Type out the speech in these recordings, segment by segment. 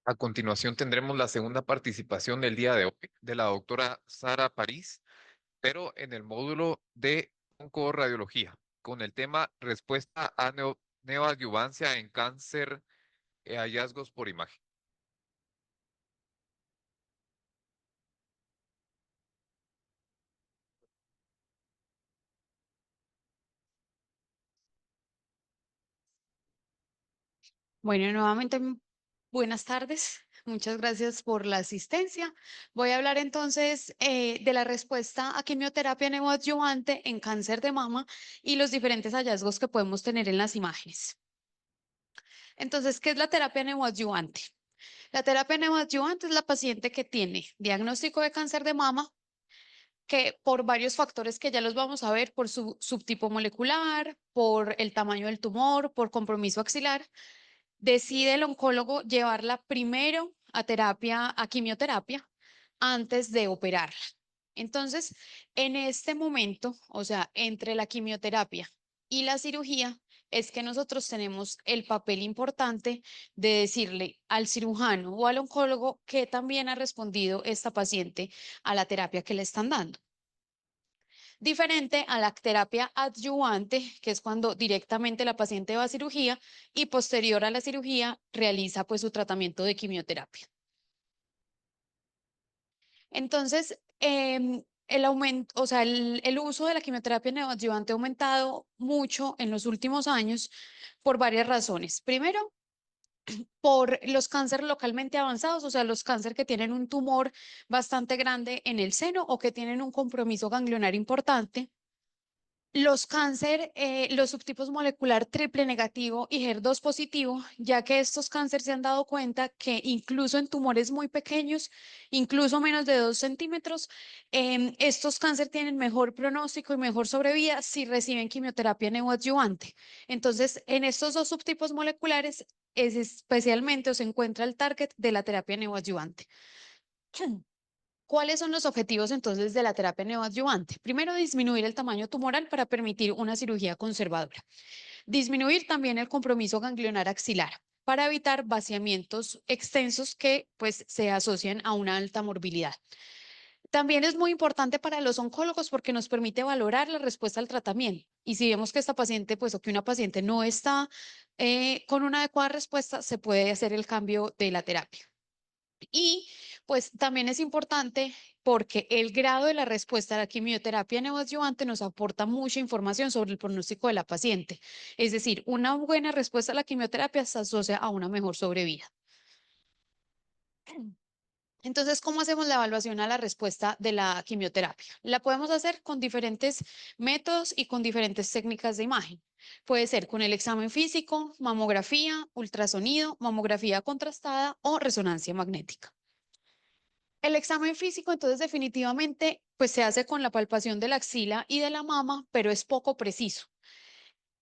A continuación tendremos la segunda participación del día de hoy de la doctora Sara París, pero en el módulo de oncoradiología, con el tema respuesta a neoadyuvancia en cáncer, hallazgos por imagen. Bueno, nuevamente buenas tardes. Muchas gracias por la asistencia. Voy a hablar entonces de la respuesta a quimioterapia neoadyuvante en cáncer de mama y los diferentes hallazgos que podemos tener en las imágenes. Entonces, ¿qué es la terapia neoadyuvante? La terapia neoadyuvante es la paciente que tiene diagnóstico de cáncer de mama, que por varios factores que ya los vamos a ver, por su subtipo molecular, por el tamaño del tumor, por compromiso axilar, decide el oncólogo llevarla primero a terapia, a quimioterapia, antes de operarla. Entonces, en este momento, o sea, entre la quimioterapia y la cirugía, es que nosotros tenemos el papel importante de decirle al cirujano o al oncólogo que también ha respondido esta paciente a la terapia que le están dando. Diferente a la terapia adyuvante, que es cuando directamente la paciente va a cirugía y posterior a la cirugía realiza pues su tratamiento de quimioterapia. Entonces, el aumento, o sea, el uso de la quimioterapia neoadyuvante ha aumentado mucho en los últimos años por varias razones. Primero, por los cánceres localmente avanzados, o sea, los cánceres que tienen un tumor bastante grande en el seno o que tienen un compromiso ganglionar importante. Los cáncer, los subtipos molecular triple negativo y HER2 positivo, ya que estos cánceres se han dado cuenta que incluso en tumores muy pequeños, incluso menos de 2 centímetros, estos cánceres tienen mejor pronóstico y mejor sobrevida si reciben quimioterapia neoadyuvante. Entonces, en estos dos subtipos moleculares es especialmente o se encuentra el target de la terapia neoadyuvante. ¿Cuáles son los objetivos entonces de la terapia neoadyuvante? Primero, disminuir el tamaño tumoral para permitir una cirugía conservadora. Disminuir también el compromiso ganglionar axilar para evitar vaciamientos extensos que pues se asocian a una alta morbilidad. También es muy importante para los oncólogos porque nos permite valorar la respuesta al tratamiento. Y si vemos que esta paciente, pues, o que una paciente no está con una adecuada respuesta, se puede hacer el cambio de la terapia. Y pues también es importante porque el grado de la respuesta a la quimioterapia neoadyuvante nos aporta mucha información sobre el pronóstico de la paciente. Es decir, una buena respuesta a la quimioterapia se asocia a una mejor sobrevida. Entonces, ¿cómo hacemos la evaluación a la respuesta de la quimioterapia? La podemos hacer con diferentes métodos y con diferentes técnicas de imagen. Puede ser con el examen físico, mamografía, ultrasonido, mamografía contrastada o resonancia magnética. El examen físico, entonces, definitivamente, pues se hace con la palpación de la axila y de la mama, pero es poco preciso.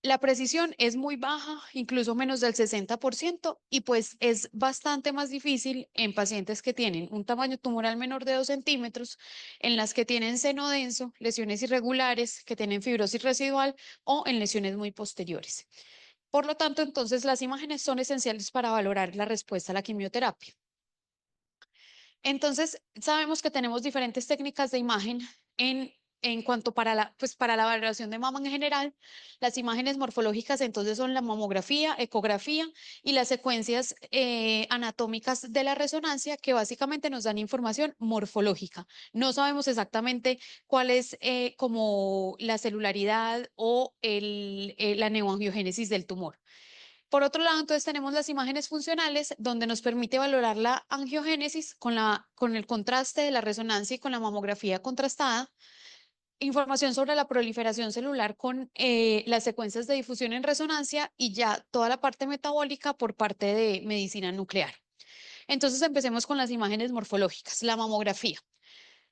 La precisión es muy baja, incluso menos del 60%, y pues es bastante más difícil en pacientes que tienen un tamaño tumoral menor de 2 centímetros, en las que tienen seno denso, lesiones irregulares, que tienen fibrosis residual o en lesiones muy posteriores. Por lo tanto, entonces, las imágenes son esenciales para valorar la respuesta a la quimioterapia. Entonces, sabemos que tenemos diferentes técnicas de imagen en cuanto para pues para la valoración de mama en general. Las imágenes morfológicas entonces son la mamografía, ecografía y las secuencias anatómicas de la resonancia que básicamente nos dan información morfológica. No sabemos exactamente cuál es como la celularidad o la neoangiogénesis del tumor. Por otro lado, entonces tenemos las imágenes funcionales, donde nos permite valorar la angiogénesis con el contraste de la resonancia y con la mamografía contrastada, información sobre la proliferación celular con las secuencias de difusión en resonancia y ya toda la parte metabólica por parte de medicina nuclear. Entonces empecemos con las imágenes morfológicas, la mamografía.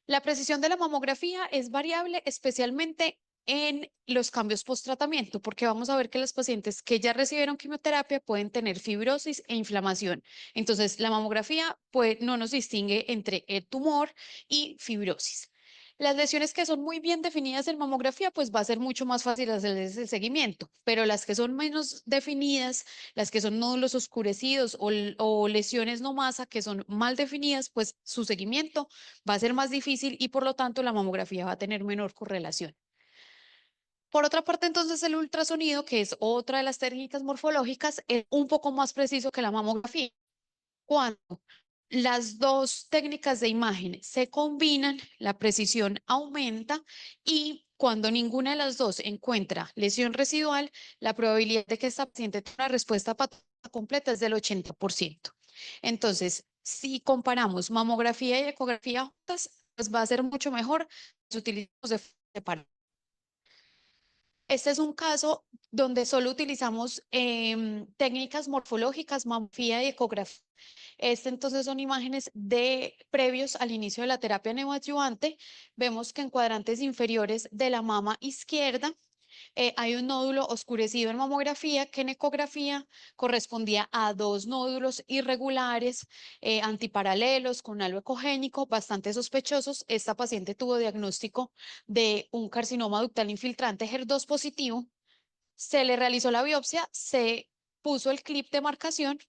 La precisión de la mamografía es variable, especialmente en los cambios post-tratamiento, porque vamos a ver que los pacientes que ya recibieron quimioterapia pueden tener fibrosis e inflamación. Entonces, la mamografía pues, no nos distingue entre el tumor y fibrosis. Las lesiones que son muy bien definidas en mamografía, pues va a ser mucho más fácil hacerles el seguimiento, pero las que son menos definidas, las que son nódulos oscurecidos o lesiones no masa que son mal definidas, pues su seguimiento va a ser más difícil y por lo tanto la mamografía va a tener menor correlación. Por otra parte, entonces el ultrasonido, que es otra de las técnicas morfológicas, es un poco más preciso que la mamografía. Cuando las dos técnicas de imagen se combinan, la precisión aumenta y cuando ninguna de las dos encuentra lesión residual, la probabilidad de que esta paciente tenga una respuesta patológica completa es del 80%. Entonces, si comparamos mamografía y ecografía juntas, pues va a ser mucho mejor si utilizamos de separado. Este es un caso donde solo utilizamos técnicas morfológicas, mamografía y ecografía. Entonces son imágenes de previos al inicio de la terapia neoadyuvante. Vemos que en cuadrantes inferiores de la mama izquierda hay un nódulo oscurecido en mamografía que en ecografía correspondía a dos nódulos irregulares, antiparalelos con halo ecogénico, bastante sospechosos. Esta paciente tuvo diagnóstico de un carcinoma ductal infiltrante HER2 positivo. Se le realizó la biopsia, se puso el clip de marcación,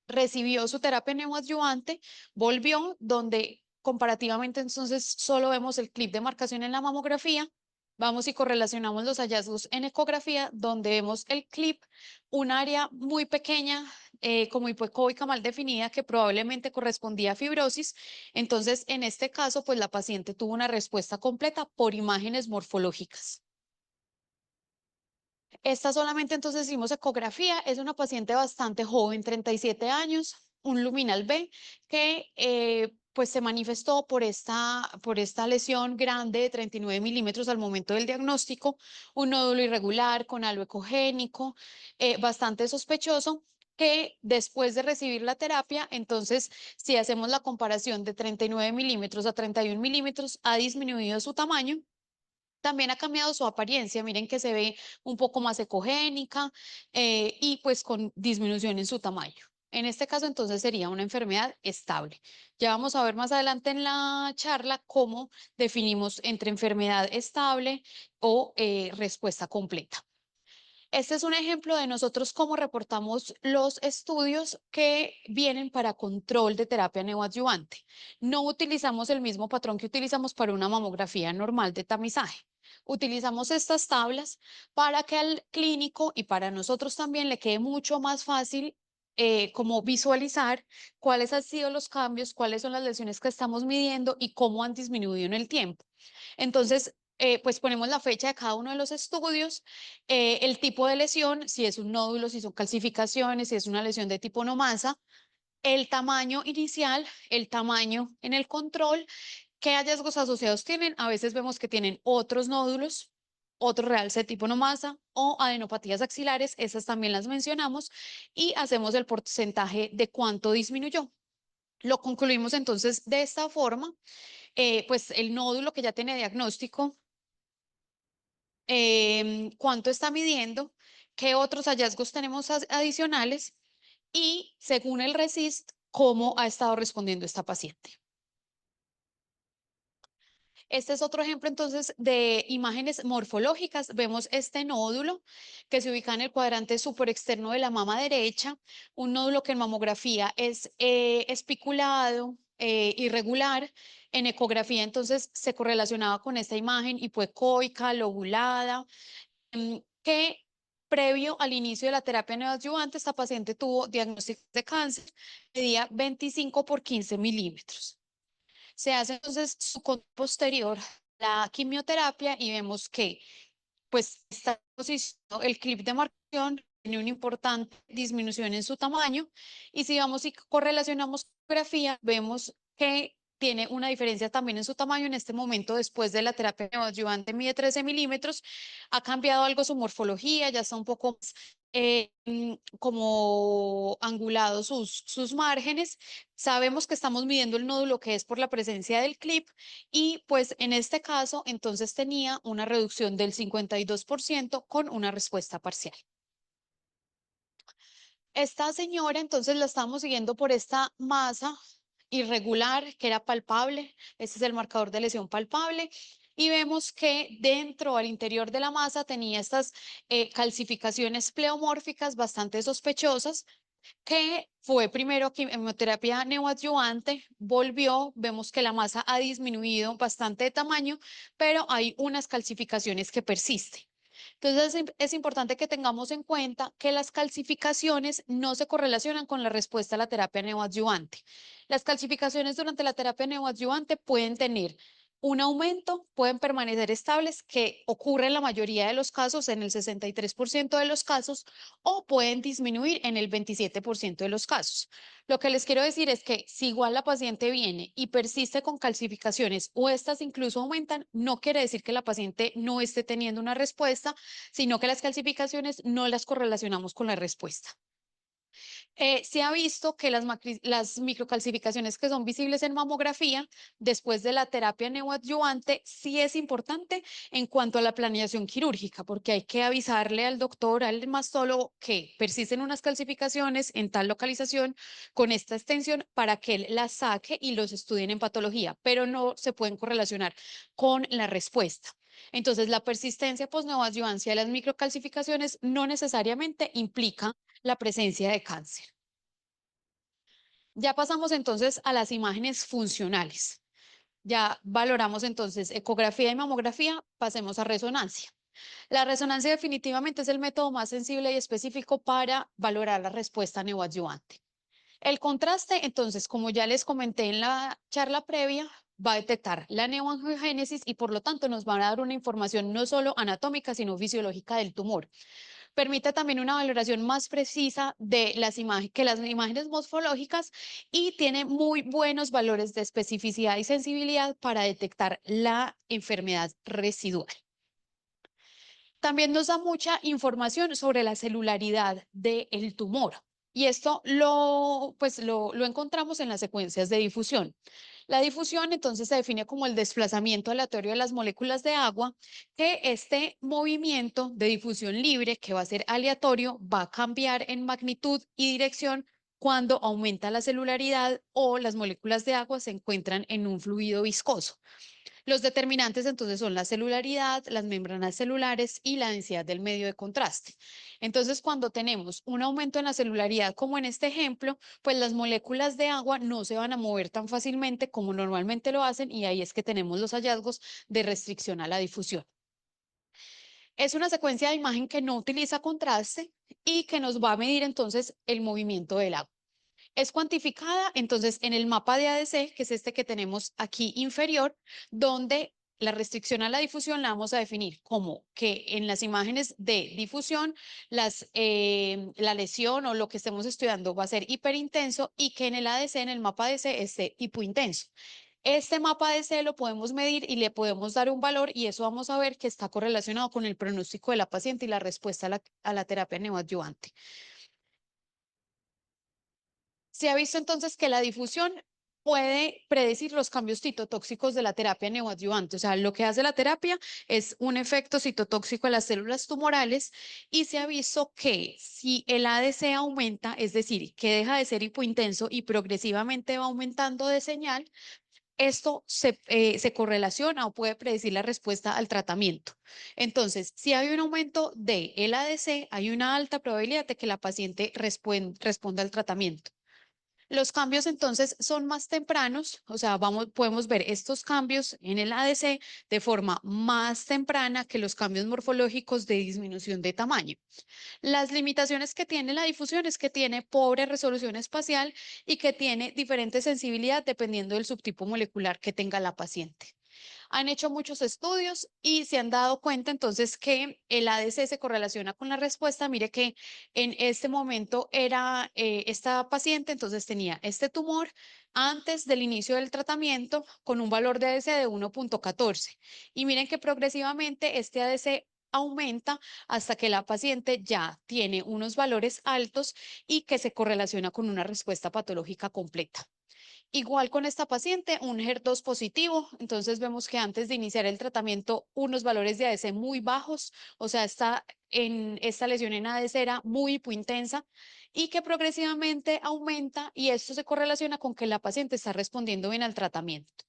recibió su terapia neoadyuvante, volvió donde comparativamente entonces solo vemos el clip de marcación en la mamografía. Vamos y correlacionamos los hallazgos en ecografía, donde vemos el clip, un área muy pequeña, como hipoecóica mal definida, que probablemente correspondía a fibrosis. Entonces, en este caso, pues la paciente tuvo una respuesta completa por imágenes morfológicas. Esta solamente entonces hicimos ecografía, es una paciente bastante joven, 37 años, un luminal B, que pues se manifestó por esta lesión grande de 39 milímetros al momento del diagnóstico, un nódulo irregular con halo ecogénico, bastante sospechoso, que después de recibir la terapia, entonces si hacemos la comparación de 39 milímetros a 31 milímetros, ha disminuido su tamaño. También ha cambiado su apariencia, miren que se ve un poco más ecogénica y pues con disminución en su tamaño. En este caso, entonces sería una enfermedad estable. Ya vamos a ver más adelante en la charla cómo definimos entre enfermedad estable o respuesta completa. Este es un ejemplo de nosotros cómo reportamos los estudios que vienen para control de terapia neoadyuvante. No utilizamos el mismo patrón que utilizamos para una mamografía normal de tamizaje. Utilizamos estas tablas para que al clínico y para nosotros también le quede mucho más fácil como visualizar cuáles han sido los cambios, cuáles son las lesiones que estamos midiendo y cómo han disminuido en el tiempo. Entonces, pues ponemos la fecha de cada uno de los estudios, el tipo de lesión, si es un nódulo, si son calcificaciones, si es una lesión de tipo no masa, el tamaño inicial, el tamaño en el control, qué hallazgos asociados tienen. A veces vemos que tienen otros nódulos, otro realce de tipo no masa o adenopatías axilares, esas también las mencionamos y hacemos el porcentaje de cuánto disminuyó. Lo concluimos entonces de esta forma, pues el nódulo que ya tiene diagnóstico, cuánto está midiendo, qué otros hallazgos tenemos adicionales y según el RECIST, cómo ha estado respondiendo esta paciente. Este es otro ejemplo entonces de imágenes morfológicas. Vemos este nódulo que se ubica en el cuadrante externo de la mama derecha, un nódulo que en mamografía es espiculado, irregular. En ecografía entonces se correlacionaba con esta imagen hipoecoica, lobulada, que previo al inicio de la terapia neoadyuvante, esta paciente tuvo diagnóstico de cáncer, medía 25 por 15 milímetros. Se hace entonces su control posterior, la quimioterapia, y vemos que pues está posicionado el clip de marcación, tiene una importante disminución en su tamaño, y si vamos y correlacionamos fotografía, vemos que tiene una diferencia también en su tamaño. En este momento, después de la terapia neoadyuvante, mide 13 milímetros, ha cambiado algo su morfología, ya está un poco más como angulado sus márgenes. Sabemos que estamos midiendo el nódulo que es por la presencia del clip y pues en este caso entonces tenía una reducción del 52% con una respuesta parcial. Esta señora entonces la estamos siguiendo por esta masa irregular, que era palpable. Este es el marcador de lesión palpable. Y vemos que dentro, al interior de la masa, tenía estas calcificaciones pleomórficas bastante sospechosas, que fue primero quimioterapia neoadyuvante, volvió, vemos que la masa ha disminuido bastante de tamaño, pero hay unas calcificaciones que persisten. Entonces es importante que tengamos en cuenta que las calcificaciones no se correlacionan con la respuesta a la terapia neoadyuvante. Las calcificaciones durante la terapia neoadyuvante pueden tener un aumento, pueden permanecer estables, que ocurre en la mayoría de los casos, en el 63% de los casos, o pueden disminuir en el 27% de los casos. Lo que les quiero decir es que si igual la paciente viene y persiste con calcificaciones o estas incluso aumentan, no quiere decir que la paciente no esté teniendo una respuesta, sino que las calcificaciones no las correlacionamos con la respuesta. Se ha visto que las microcalcificaciones que son visibles en mamografía después de la terapia neoadyuvante sí es importante en cuanto a la planeación quirúrgica, porque hay que avisarle al doctor, al mastólogo, que persisten unas calcificaciones en tal localización con esta extensión para que él las saque y los estudien en patología, pero no se pueden correlacionar con la respuesta. Entonces, la persistencia posneoadyuvancia de las microcalcificaciones no necesariamente implica la presencia de cáncer. Ya pasamos entonces a las imágenes funcionales. Ya valoramos entonces ecografía y mamografía, pasemos a resonancia. La resonancia definitivamente es el método más sensible y específico para valorar la respuesta neoadyuvante. El contraste, entonces, como ya les comenté en la charla previa, va a detectar la neoangiogénesis y por lo tanto nos va a dar una información no solo anatómica, sino fisiológica del tumor. Permite también una valoración más precisa de las imágenes que las imágenes morfológicas y tiene muy buenos valores de especificidad y sensibilidad para detectar la enfermedad residual. También nos da mucha información sobre la celularidad del tumor. Y esto lo encontramos en las secuencias de difusión. La difusión entonces se define como el desplazamiento aleatorio de las moléculas de agua, que este movimiento de difusión libre, que va a ser aleatorio, va a cambiar en magnitud y dirección cuando aumenta la celularidad o las moléculas de agua se encuentran en un fluido viscoso. Los determinantes entonces son la celularidad, las membranas celulares y la densidad del medio de contraste. Entonces, cuando tenemos un aumento en la celularidad, como en este ejemplo, pues las moléculas de agua no se van a mover tan fácilmente como normalmente lo hacen y ahí es que tenemos los hallazgos de restricción a la difusión. Es una secuencia de imagen que no utiliza contraste y que nos va a medir entonces el movimiento del agua. Es cuantificada entonces en el mapa de ADC, que es este que tenemos aquí inferior, donde la restricción a la difusión la vamos a definir como que en las imágenes de difusión la lesión o lo que estemos estudiando va a ser hiperintenso y que en el ADC, en el mapa ADC, esté hipointenso. Este mapa ADC lo podemos medir y le podemos dar un valor y eso vamos a ver que está correlacionado con el pronóstico de la paciente y la respuesta a la terapia neoadyuvante. Se ha visto entonces que la difusión puede predecir los cambios citotóxicos de la terapia neoadyuvante. O sea, lo que hace la terapia es un efecto citotóxico en las células tumorales y se ha visto que si el ADC aumenta, es decir, que deja de ser hipointenso y progresivamente va aumentando de señal, esto se correlaciona o puede predecir la respuesta al tratamiento. Entonces, si hay un aumento de el ADC, hay una alta probabilidad de que la paciente responda al tratamiento. Los cambios entonces son más tempranos, o sea, podemos ver estos cambios en el ADC de forma más temprana que los cambios morfológicos de disminución de tamaño. Las limitaciones que tiene la difusión es que tiene pobre resolución espacial y que tiene diferente sensibilidad dependiendo del subtipo molecular que tenga la paciente. Han hecho muchos estudios y se han dado cuenta entonces que el ADC se correlaciona con la respuesta. Mire que en este momento era esta paciente, entonces tenía este tumor antes del inicio del tratamiento con un valor de ADC de 1.14. Y miren que progresivamente este ADC aumenta hasta que la paciente ya tiene unos valores altos y que se correlaciona con una respuesta patológica completa. Igual con esta paciente, un HER2 positivo, entonces vemos que antes de iniciar el tratamiento, unos valores de ADC muy bajos, o sea, esta lesión en ADC era muy intensa y que progresivamente aumenta y esto se correlaciona con que la paciente está respondiendo bien al tratamiento.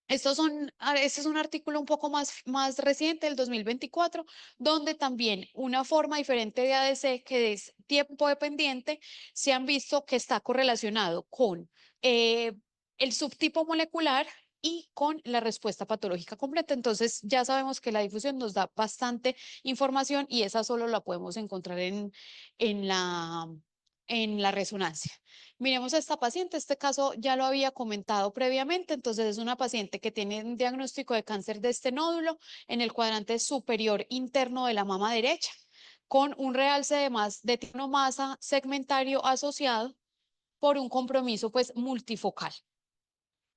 Este es un artículo un poco más reciente, del 2024, donde también una forma diferente de ADC, que es tiempo dependiente, se han visto que está correlacionado con eh, el subtipo molecular y con la respuesta patológica completa. Entonces, ya sabemos que la difusión nos da bastante información y esa solo la podemos encontrar en la resonancia. Miremos a esta paciente, este caso ya lo había comentado previamente, entonces es una paciente que tiene un diagnóstico de cáncer de este nódulo en el cuadrante superior interno de la mama derecha, con un realce de tinomasa segmentario asociado por un compromiso pues multifocal.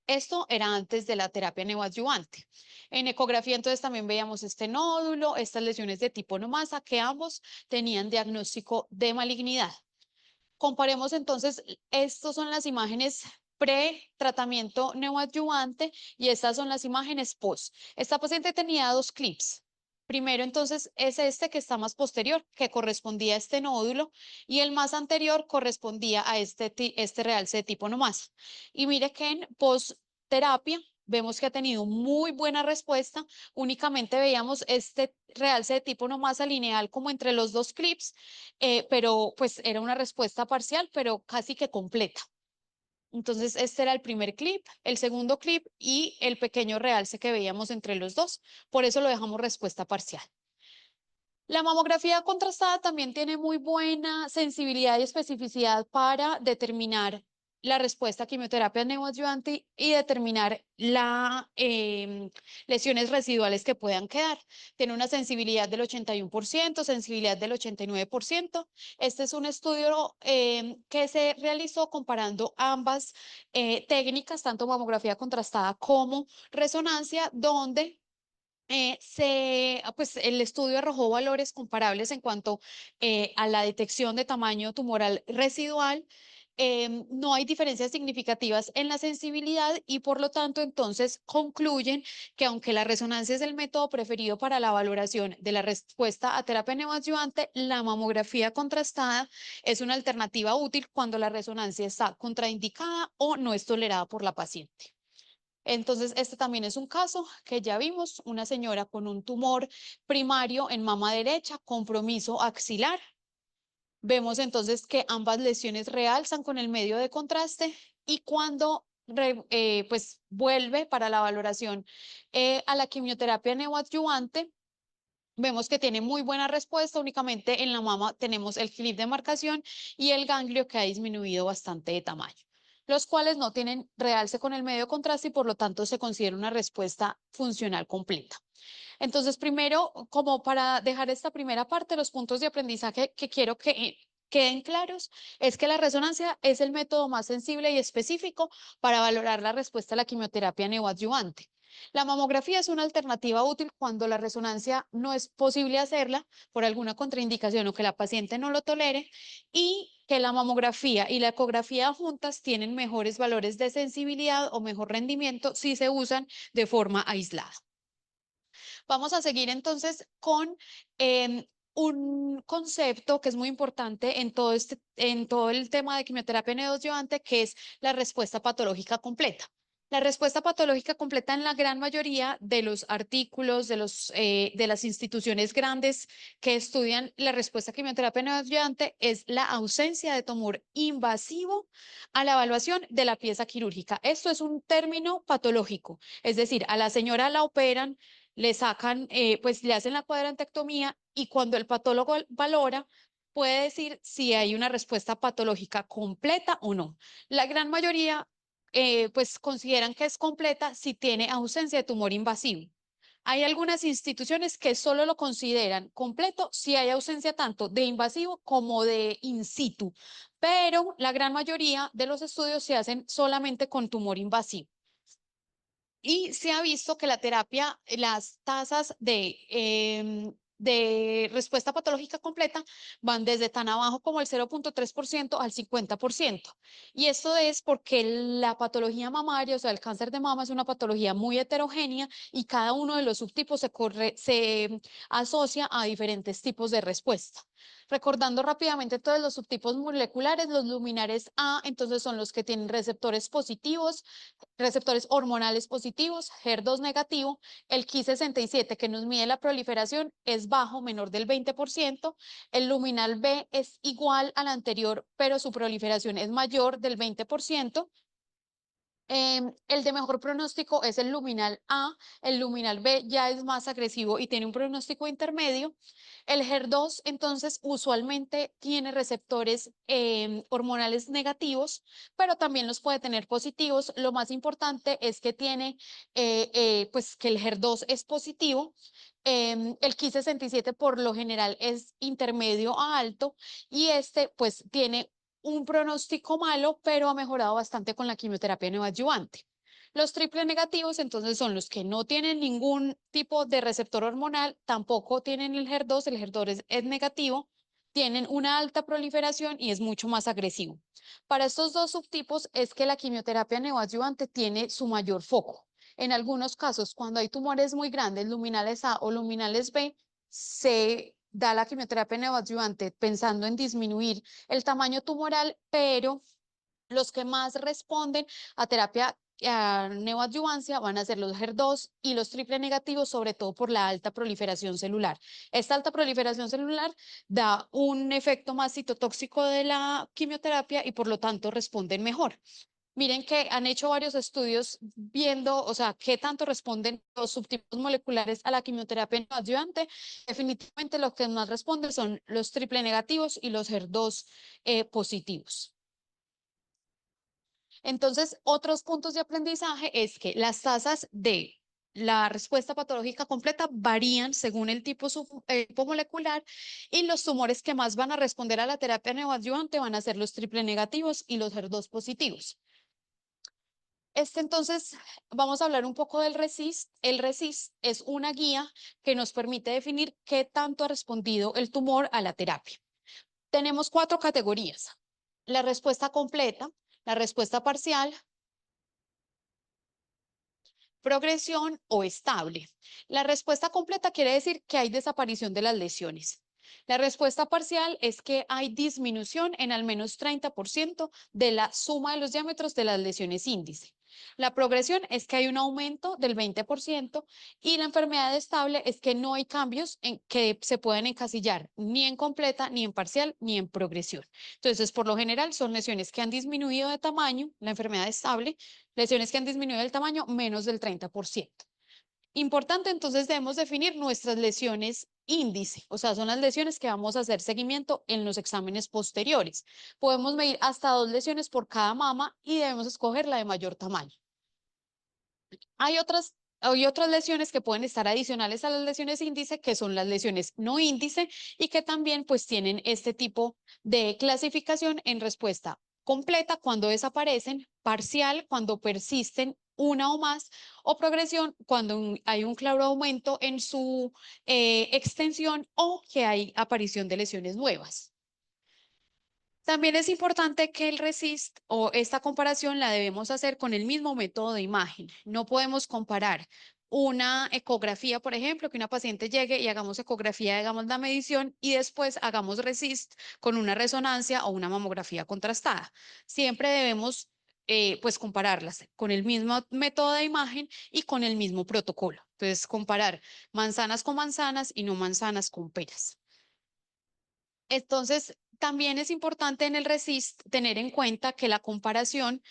Esto era antes de la terapia neoadyuvante. En ecografía entonces también veíamos este nódulo, estas lesiones de tipo nomasa que ambos tenían diagnóstico de malignidad. Comparemos entonces, estas son las imágenes pre-tratamiento neoadyuvante y estas son las imágenes post. Esta paciente tenía dos clips. Primero entonces es este que está más posterior, que correspondía a este nódulo, y el más anterior correspondía a este realce de tipo nomás. Y mire que en post-terapia vemos que ha tenido muy buena respuesta. Únicamente veíamos este realce de tipo nomás lineal como entre los dos clips, pero pues era una respuesta parcial, pero casi que completa. Entonces, este era el primer clip, el segundo clip y el pequeño realce que veíamos entre los dos. Por eso lo dejamos respuesta parcial. La mamografía contrastada también tiene muy buena sensibilidad y especificidad para determinar la respuesta a quimioterapia neoadyuvante y determinar las lesiones residuales que puedan quedar. Tiene una sensibilidad del 81%, sensibilidad del 89%. Este es un estudio que se realizó comparando ambas técnicas, tanto mamografía contrastada como resonancia, donde pues el estudio arrojó valores comparables en cuanto a la detección de tamaño tumoral residual. No hay diferencias significativas en la sensibilidad y por lo tanto entonces concluyen que aunque la resonancia es el método preferido para la valoración de la respuesta a terapia neoadyuvante, la mamografía contrastada es una alternativa útil cuando la resonancia está contraindicada o no es tolerada por la paciente. Entonces, este también es un caso que ya vimos, una señora con un tumor primario en mama derecha, compromiso axilar. Vemos entonces que ambas lesiones realzan con el medio de contraste y cuando pues vuelve para la valoración a la quimioterapia neoadyuvante, vemos que tiene muy buena respuesta, únicamente en la mama tenemos el clip de marcación y el ganglio que ha disminuido bastante de tamaño, los cuales no tienen realce con el medio de contraste y por lo tanto se considera una respuesta funcional completa. Entonces, primero, como para dejar esta primera parte, los puntos de aprendizaje que quiero que queden claros es que la resonancia es el método más sensible y específico para valorar la respuesta a la quimioterapia neoadyuvante. La mamografía es una alternativa útil cuando la resonancia no es posible hacerla por alguna contraindicación o que la paciente no lo tolere y que la mamografía y la ecografía juntas tienen mejores valores de sensibilidad o mejor rendimiento si se usan de forma aislada. Vamos a seguir entonces con un concepto que es muy importante en todo el tema de quimioterapia neoadyuvante, que es la respuesta patológica completa. La respuesta patológica completa en la gran mayoría de los artículos de las instituciones grandes que estudian la respuesta a quimioterapia neoadyuvante es la ausencia de tumor invasivo a la evaluación de la pieza quirúrgica. Esto es un término patológico, es decir, a la señora la operan, le sacan, pues le hacen la cuadrantectomía y cuando el patólogo valora, puede decir si hay una respuesta patológica completa o no. La gran mayoría, pues consideran que es completa si tiene ausencia de tumor invasivo. Hay algunas instituciones que solo lo consideran completo si hay ausencia tanto de invasivo como de in situ, pero la gran mayoría de los estudios se hacen solamente con tumor invasivo. Y se ha visto que la terapia, las tasas de de respuesta patológica completa van desde tan abajo como el 0,3% al 50%. Y esto es porque la patología mamaria, o sea, el cáncer de mama es una patología muy heterogénea y cada uno de los subtipos se asocia a diferentes tipos de respuesta. Recordando rápidamente todos los subtipos moleculares, los luminares A, entonces son los que tienen receptores positivos, receptores hormonales positivos, HER2 negativo, el Ki67 que nos mide la proliferación es bajo, menor del 20%, el luminal B es igual al anterior, pero su proliferación es mayor del 20%. El de mejor pronóstico es el luminal A, el luminal B ya es más agresivo y tiene un pronóstico intermedio. El HER2 entonces usualmente tiene receptores hormonales negativos, pero también los puede tener positivos. Lo más importante es que tiene, pues que el HER2 es positivo. El Ki67 por lo general es intermedio a alto y este pues tiene un pronóstico malo, pero ha mejorado bastante con la quimioterapia neoadyuvante. Los triple negativos, entonces, son los que no tienen ningún tipo de receptor hormonal, tampoco tienen el HER2, el HER2 es negativo, tienen una alta proliferación y es mucho más agresivo. Para estos dos subtipos es que la quimioterapia neoadyuvante tiene su mayor foco. En algunos casos, cuando hay tumores muy grandes, luminales A o luminales B, se da la quimioterapia neoadyuvante pensando en disminuir el tamaño tumoral, pero los que más responden a terapia neoadyuvancia van a ser los HER2 y los triple negativos, sobre todo por la alta proliferación celular. Esta alta proliferación celular da un efecto más citotóxico de la quimioterapia y por lo tanto responden mejor. Miren que han hecho varios estudios viendo, o sea, qué tanto responden los subtipos moleculares a la quimioterapia neoadyuvante. Definitivamente lo que más responden son los triple negativos y los HER2 positivos. Entonces, otros puntos de aprendizaje es que las tasas de la respuesta patológica completa varían según el tipo molecular y los tumores que más van a responder a la terapia neoadyuvante van a ser los triple negativos y los HER2 positivos. Entonces, vamos a hablar un poco del RECIST. El RECIST es una guía que nos permite definir qué tanto ha respondido el tumor a la terapia. Tenemos 4 categorías: la respuesta completa, la respuesta parcial, progresión o estable. La respuesta completa quiere decir que hay desaparición de las lesiones. La respuesta parcial es que hay disminución en al menos 30% de la suma de los diámetros de las lesiones índice. La progresión es que hay un aumento del 20% y la enfermedad estable es que no hay cambios que se pueden encasillar ni en completa, ni en parcial, ni en progresión. Entonces, por lo general, son lesiones que han disminuido de tamaño, la enfermedad estable, lesiones que han disminuido el tamaño menos del 30%. Importante, entonces debemos definir nuestras lesiones índice, o sea, son las lesiones que vamos a hacer seguimiento en los exámenes posteriores. Podemos medir hasta 2 lesiones por cada mama y debemos escoger la de mayor tamaño. Hay otras lesiones que pueden estar adicionales a las lesiones índice, que son las lesiones no índice y que también pues tienen este tipo de clasificación en respuesta completa cuando desaparecen, parcial cuando persisten una o más, o progresión cuando hay un claro aumento en su extensión o que hay aparición de lesiones nuevas. También es importante que el RECIST o esta comparación la debemos hacer con el mismo método de imagen. No podemos comparar una ecografía, por ejemplo, que una paciente llegue y hagamos ecografía, hagamos la medición y después hagamos RECIST con una resonancia o una mamografía contrastada. Siempre debemos pues compararlas con el mismo método de imagen y con el mismo protocolo. Entonces, comparar manzanas con manzanas y no manzanas con peras. Entonces, también es importante en el RECIST tener en cuenta que la comparación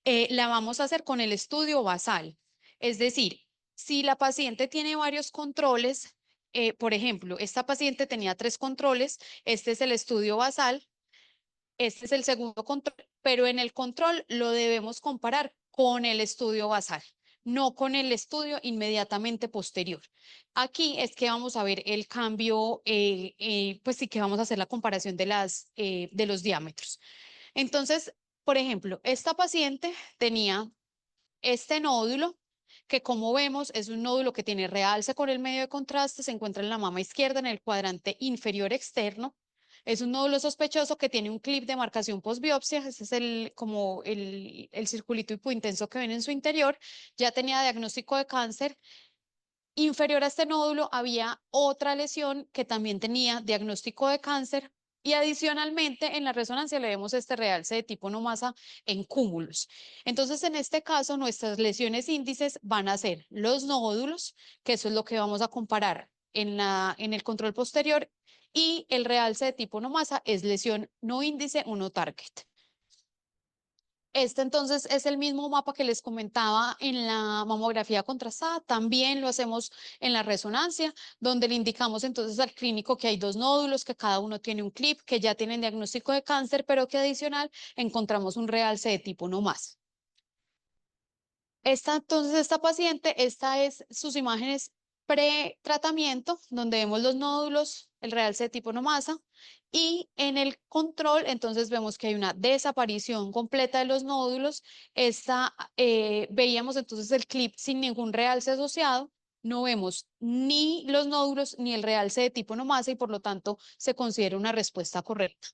la vamos a hacer con el estudio basal. Es decir, si la paciente tiene varios controles, por ejemplo, esta paciente tenía 3 controles, este es el estudio basal, este es el segundo control, pero en el control lo debemos comparar con el estudio basal, no con el estudio inmediatamente posterior. Aquí es que vamos a ver el cambio, pues sí que vamos a hacer la comparación de los diámetros. Entonces, por ejemplo, esta paciente tenía este nódulo que como vemos es un nódulo que tiene realce con el medio de contraste, se encuentra en la mama izquierda en el cuadrante inferior externo. Es un nódulo sospechoso que tiene un clip de marcación postbiopsia, ese es como el circulito hipointenso que ven en su interior. Ya tenía diagnóstico de cáncer. Inferior a este nódulo había otra lesión que también tenía diagnóstico de cáncer y adicionalmente en la resonancia le vemos este realce de tipo no masa en cúmulos. Entonces, en este caso, nuestras lesiones índices van a ser los nódulos, que eso es lo que vamos a comparar en el control posterior, y el realce de tipo no masa es lesión no índice o no target. Este entonces es el mismo mapa que les comentaba en la mamografía contrastada, también lo hacemos en la resonancia, donde le indicamos entonces al clínico que hay dos nódulos, que cada uno tiene un clip, que ya tienen diagnóstico de cáncer, pero que adicional encontramos un realce de tipo no más. Esta paciente, esta es sus imágenes pre-tratamiento, donde vemos los nódulos, el realce de tipo no masa, y en el control, entonces vemos que hay una desaparición completa de los nódulos. Veíamos entonces el clip sin ningún realce asociado, no vemos ni los nódulos ni el realce de tipo no masa y por lo tanto se considera una respuesta correcta.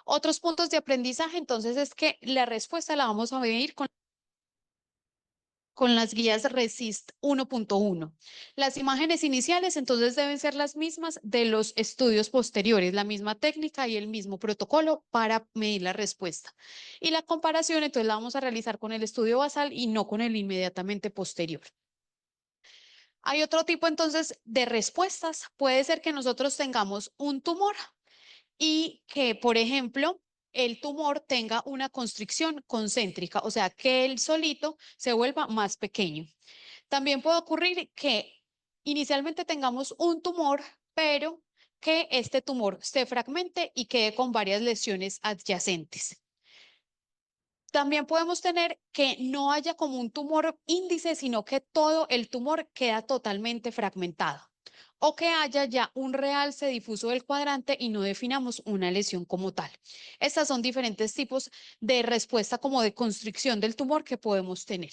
Otros puntos de aprendizaje, entonces, es que la respuesta la vamos a medir con las guías RESIST 1.1. Las imágenes iniciales entonces deben ser las mismas de los estudios posteriores, la misma técnica y el mismo protocolo para medir la respuesta. Y la comparación entonces la vamos a realizar con el estudio basal y no con el inmediatamente posterior. Hay otro tipo entonces de respuestas. Puede ser que nosotros tengamos un tumor y que, por ejemplo, el tumor tenga una constricción concéntrica, o sea, que él solito se vuelva más pequeño. También puede ocurrir que inicialmente tengamos un tumor, pero que este tumor se fragmente y quede con varias lesiones adyacentes. También podemos tener que no haya como un tumor índice, sino que todo el tumor queda totalmente fragmentado. O que haya ya un realce difuso del cuadrante y no definamos una lesión como tal. Estas son diferentes tipos de respuesta como de constricción del tumor que podemos tener.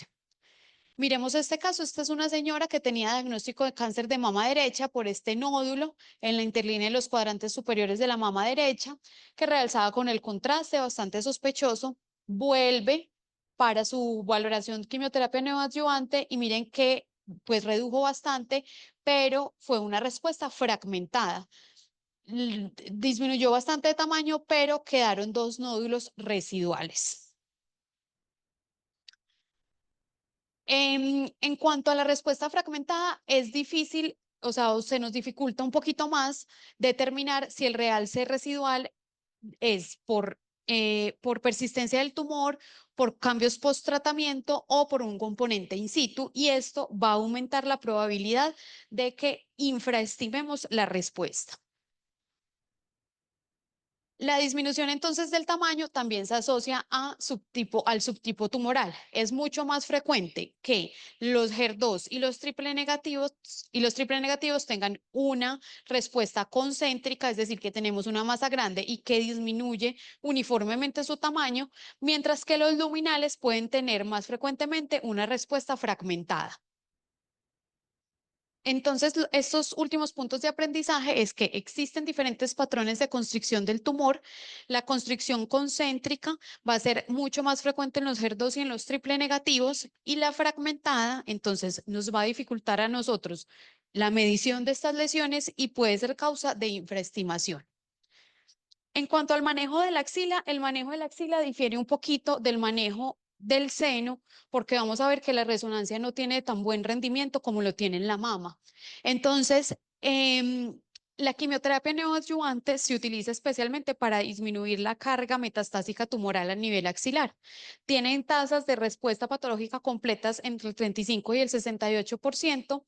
Miremos este caso. Esta es una señora que tenía diagnóstico de cáncer de mama derecha por este nódulo en la interlínea de los cuadrantes superiores de la mama derecha, que realzaba con el contraste bastante sospechoso. Vuelve para su valoración quimioterapia neoadyuvante y miren que pues redujo bastante, pero fue una respuesta fragmentada. Disminuyó bastante de tamaño, pero quedaron dos nódulos residuales. En cuanto a la respuesta fragmentada, es difícil, o sea, se nos dificulta un poquito más determinar si el realce residual es por persistencia del tumor, por cambios post-tratamiento o por un componente in situ, y esto va a aumentar la probabilidad de que infraestimemos la respuesta. La disminución entonces del tamaño también se asocia al subtipo tumoral. Es mucho más frecuente que los HER2 y los triple negativos tengan una respuesta concéntrica, es decir, que tenemos una masa grande y que disminuye uniformemente su tamaño, mientras que los luminales pueden tener más frecuentemente una respuesta fragmentada. Entonces, estos últimos puntos de aprendizaje es que existen diferentes patrones de constricción del tumor. La constricción concéntrica va a ser mucho más frecuente en los HER2 y en los triple negativos, y la fragmentada, entonces, nos va a dificultar a nosotros la medición de estas lesiones y puede ser causa de infraestimación. En cuanto al manejo de la axila, el manejo de la axila difiere un poquito del manejo del seno, porque vamos a ver que la resonancia no tiene tan buen rendimiento como lo tiene en la mama. Entonces, la quimioterapia neoadyuvante se utiliza especialmente para disminuir la carga metastásica tumoral a nivel axilar. Tienen tasas de respuesta patológica completas entre el 35 y el 68%.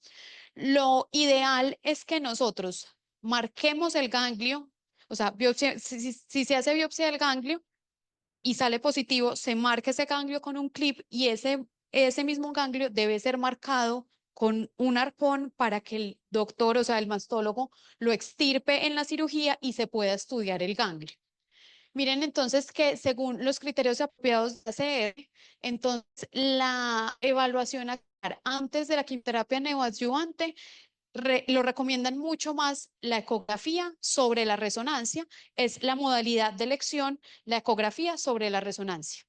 Lo ideal es que nosotros marquemos el ganglio, o sea, si se hace biopsia del ganglio y sale positivo, se marca ese ganglio con un clip y ese mismo ganglio debe ser marcado con un arpón para que el doctor, o sea, el mastólogo, lo extirpe en la cirugía y se pueda estudiar el ganglio. Miren entonces que según los criterios apropiados de ACR, entonces la evaluación antes de la quimioterapia neoadyuvante, lo recomiendan mucho más la ecografía sobre la resonancia, es la modalidad de elección, la ecografía sobre la resonancia.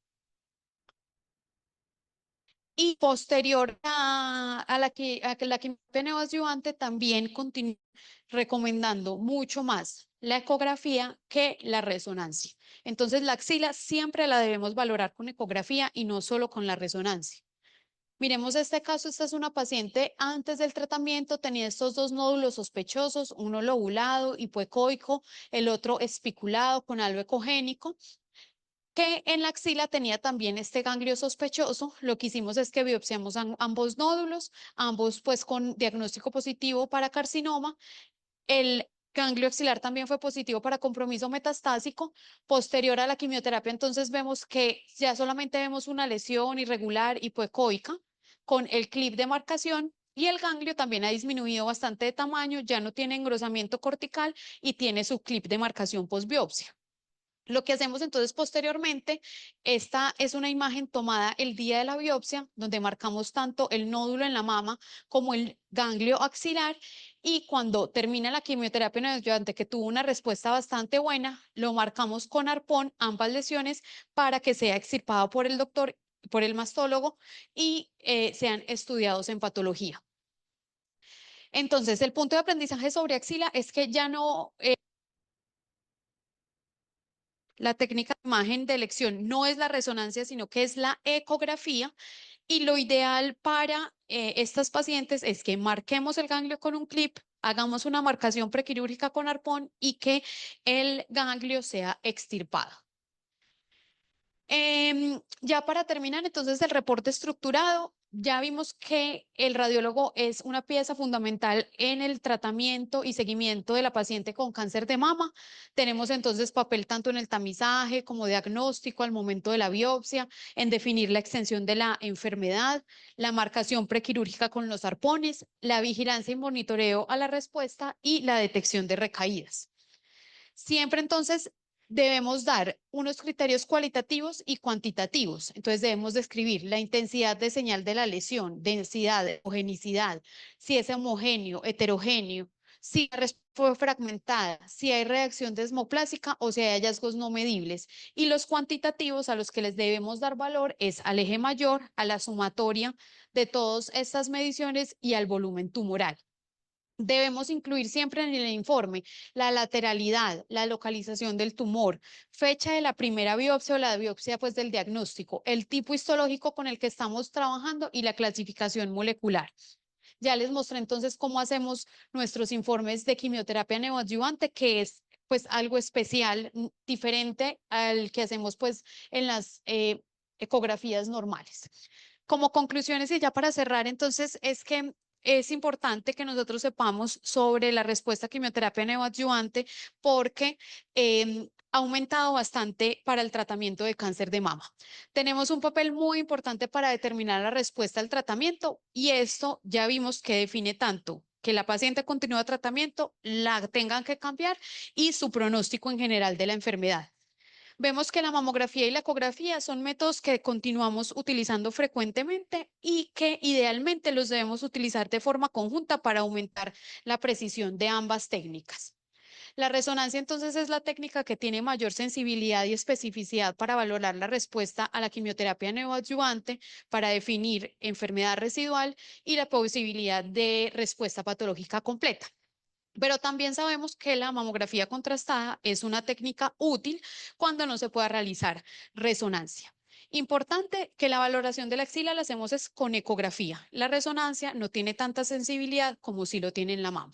Y posterior a la quimioterapia neoadyuvante también continúa recomendando mucho más la ecografía que la resonancia. Entonces la axila siempre la debemos valorar con ecografía y no solo con la resonancia. Miremos este caso, esta es una paciente antes del tratamiento, tenía estos dos nódulos sospechosos, uno lobulado, hipoecoico, el otro espiculado con algo ecogénico, que en la axila tenía también este ganglio sospechoso. Lo que hicimos es que biopsiamos ambos nódulos, ambos pues con diagnóstico positivo para carcinoma. El ganglio axilar también fue positivo para compromiso metastásico. Posterior a la quimioterapia, entonces vemos que ya solamente vemos una lesión irregular hipoecoica con el clip de marcación y el ganglio también ha disminuido bastante de tamaño, ya no tiene engrosamiento cortical y tiene su clip de marcación postbiopsia. Lo que hacemos entonces posteriormente, esta es una imagen tomada el día de la biopsia, donde marcamos tanto el nódulo en la mama como el ganglio axilar, y cuando termina la quimioterapia neoadyuvante, que tuvo una respuesta bastante buena, lo marcamos con arpón, ambas lesiones, para que sea extirpado por el doctor, por el mastólogo, y sean estudiados en patología. Entonces, el punto de aprendizaje sobre axila es que ya no... La técnica de imagen de elección no es la resonancia, sino que es la ecografía. Y lo ideal para estas pacientes es que marquemos el ganglio con un clip, hagamos una marcación prequirúrgica con arpón y que el ganglio sea extirpado. Ya para terminar, entonces, el reporte estructurado, ya vimos que el radiólogo es una pieza fundamental en el tratamiento y seguimiento de la paciente con cáncer de mama. Tenemos entonces papel tanto en el tamizaje como diagnóstico al momento de la biopsia, en definir la extensión de la enfermedad, la marcación prequirúrgica con los arpones, la vigilancia y monitoreo a la respuesta y la detección de recaídas. Siempre entonces debemos dar unos criterios cualitativos y cuantitativos. Entonces debemos describir la intensidad de señal de la lesión, densidad, homogenicidad, si es homogéneo, heterogéneo, si la respuesta fue fragmentada, si hay reacción desmoplásica o si hay hallazgos no medibles. Y los cuantitativos a los que les debemos dar valor es al eje mayor, a la sumatoria de todas estas mediciones y al volumen tumoral. Debemos incluir siempre en el informe la lateralidad, la localización del tumor, fecha de la primera biopsia o la biopsia pues del diagnóstico, el tipo histológico con el que estamos trabajando y la clasificación molecular. Ya les mostré entonces cómo hacemos nuestros informes de quimioterapia neoadyuvante, que es pues algo especial, diferente al que hacemos pues en las ecografías normales. Como conclusiones y ya para cerrar, entonces es que es importante que nosotros sepamos sobre la respuesta a quimioterapia neoadyuvante porque ha aumentado bastante para el tratamiento de cáncer de mama. Tenemos un papel muy importante para determinar la respuesta al tratamiento y esto ya vimos que define tanto que la paciente continúa tratamiento, la tengan que cambiar y su pronóstico en general de la enfermedad. Vemos que la mamografía y la ecografía son métodos que continuamos utilizando frecuentemente y que idealmente los debemos utilizar de forma conjunta para aumentar la precisión de ambas técnicas. La resonancia entonces es la técnica que tiene mayor sensibilidad y especificidad para valorar la respuesta a la quimioterapia neoadyuvante, para definir enfermedad residual y la posibilidad de respuesta patológica completa. Pero también sabemos que la mamografía contrastada es una técnica útil cuando no se pueda realizar resonancia. Importante que la valoración de la axila la hacemos es con ecografía. La resonancia no tiene tanta sensibilidad como si lo tiene en la mama.